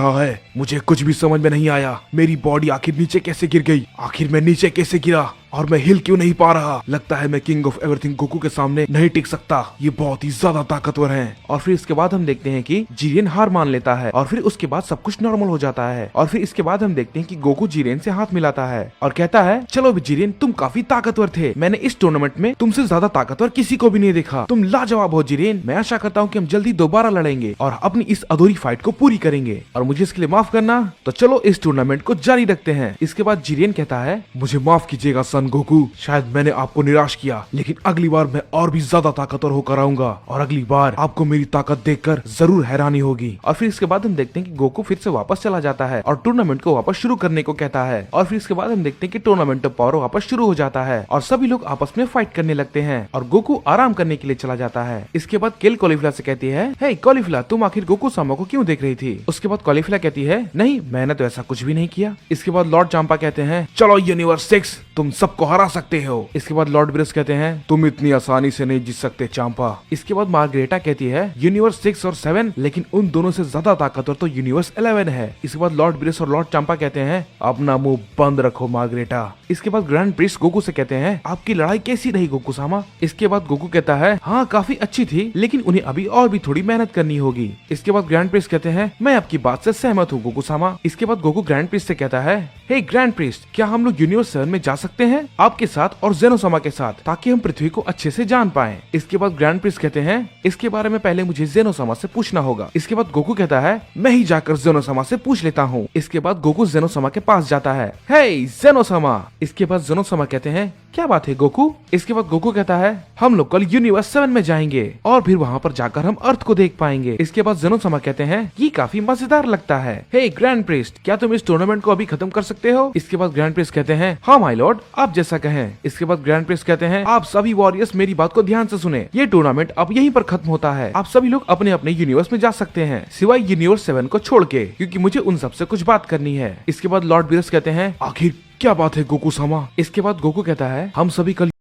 हाँ है, मुझे कुछ भी समझ में नहीं आया। मेरी बॉडी आखिर नीचे कैसे गिर गई? आखिर मैं नीचे कैसे गिरा और मैं हिल क्यों नहीं पा रहा? लगता है मैं किंग ऑफ एवरीथिंग गोकू के सामने नहीं टिक सकता। ये बहुत ही ज्यादा ताकतवर हैं। और फिर इसके बाद हम देखते हैं कि जीरेन हार मान लेता है और फिर उसके बाद सब कुछ नॉर्मल हो जाता है। और फिर इसके बाद हम देखते हैं कि गोकू जीरेन से हाथ मिलाता है और कहता है, चलो भी जीरेन, तुम काफी ताकतवर थे। मैंने इस टूर्नामेंट में तुमसे ज्यादा ताकतवर किसी को भी नहीं देखा। तुम लाजवाब हो जीरेन। मैं आशा करता हूँ कि हम जल्दी दोबारा लड़ेंगे और अपनी इस अधूरी फाइट को पूरी करेंगे। और मुझे इसके लिए माफ करना। तो चलो इस टूर्नामेंट को जारी रखते हैं। इसके बाद जीरेन कहता है, मुझे माफ कीजिएगा सन गोकू, शायद मैंने आपको निराश किया, लेकिन अगली बार मैं और भी ज्यादा ताकतवर होकर आऊंगा और अगली बार आपको मेरी ताकत देखकर जरूर हैरानी होगी। और फिर इसके बाद हम देखते हैं कि गोकू फिर से वापस चला जाता है और टूर्नामेंट को वापस शुरू करने को कहता है। और फिर इसके बाद हम देखते हैं कि टूर्नामेंट ऑफ पावर वापस शुरू हो जाता है और सभी लोग आपस में फाइट करने लगते हैं और गोकू आराम करने के लिए चला जाता है। इसके बाद किल कॉलीफ्ला से कहती है, हे कॉलीफ्ला, तुम आखिर गोकू सामा को क्यों देख रही थी? उसके बाद कॉलीफ्ला कहती है, नहीं, मैंने तो ऐसा कुछ भी नहीं किया। इसके बाद लॉर्ड चांपा कहते हैं, चलो यूनिवर्स 6, तुम सबको हरा सकते हो। इसके बाद लॉर्ड ब्रिस कहते हैं, तुम इतनी आसानी से नहीं जीत सकते चांपा। इसके बाद मार्गरेटा कहती है, यूनिवर्स 6 और 7, लेकिन उन दोनों से ज्यादा ताकतवर तो यूनिवर्स 11 है। इसके बाद लॉर्ड ब्रिस और लॉर्ड चांपा कहते हैं, अपना मुंह बंद रखो मार्गरेटा। इसके बाद ग्रैंड प्रिंस गोकू से कहते हैं, आपकी लड़ाई कैसी रही गोकू सामा? इसके बाद गोकू कहता है, हाँ काफी अच्छी थी, लेकिन उन्हें अभी और भी थोड़ी मेहनत करनी होगी। इसके बाद ग्रैंड प्रिंस कहते हैं, मैं आपकी बात से सहमत हूँ गोकू सामा। इसके बाद गोकू ग्रैंड प्रिंस से कहता है, हे ग्रैंड प्रिंस, क्या हम लोग यूनिवर्स 7 में जा सकते हैं आपके साथ और जेनोसामा के साथ, ताकि हम पृथ्वी को अच्छे से जान पाएं? इसके बाद ग्रैंड प्रिंस कहते हैं, इसके बारे में पहले मुझे जेनोसामा से पूछना होगा। इसके बाद गोकू कहता है, मैं ही जाकर जेनोसामा से पूछ लेता हूँ। इसके बाद गोकू जेनोसामा के पास जाता है, हे जेनोसामा। इसके बाद जेनोसामा कहते हैं, क्या बात है गोकू? इसके बाद गोकू कहता है, हम लोग कल यूनिवर्स 7 में जाएंगे और फिर वहाँ पर जाकर हम अर्थ को देख पाएंगे। इसके बाद जेनोसामा कहते हैं, ये काफी मजेदार लगता है। हे ग्रैंड प्रिस्ट, क्या तुम इस टूर्नामेंट को अभी खत्म कर सकते हो? इसके बाद ग्रैंड प्रिस्ट कहते हैं, हाँ माय लॉर्ड, आप जैसा कहें। इसके बाद ग्रैंड प्रिस्ट कहते हैं, आप सभी वॉरियर्स मेरी बात को ध्यान से सुने, ये टूर्नामेंट अब यहीं पर खत्म होता है। आप सभी लोग अपने अपने यूनिवर्स में जा सकते हैं, सिवाय यूनिवर्स 7 को छोड़ के, क्योंकि मुझे उन सबसे कुछ बात करनी है। इसके बाद लॉर्ड ब्रिस कहते हैं, आखिर क्या बात है गोकू सामा? इसके बाद गोकू कहता है, हम सभी कल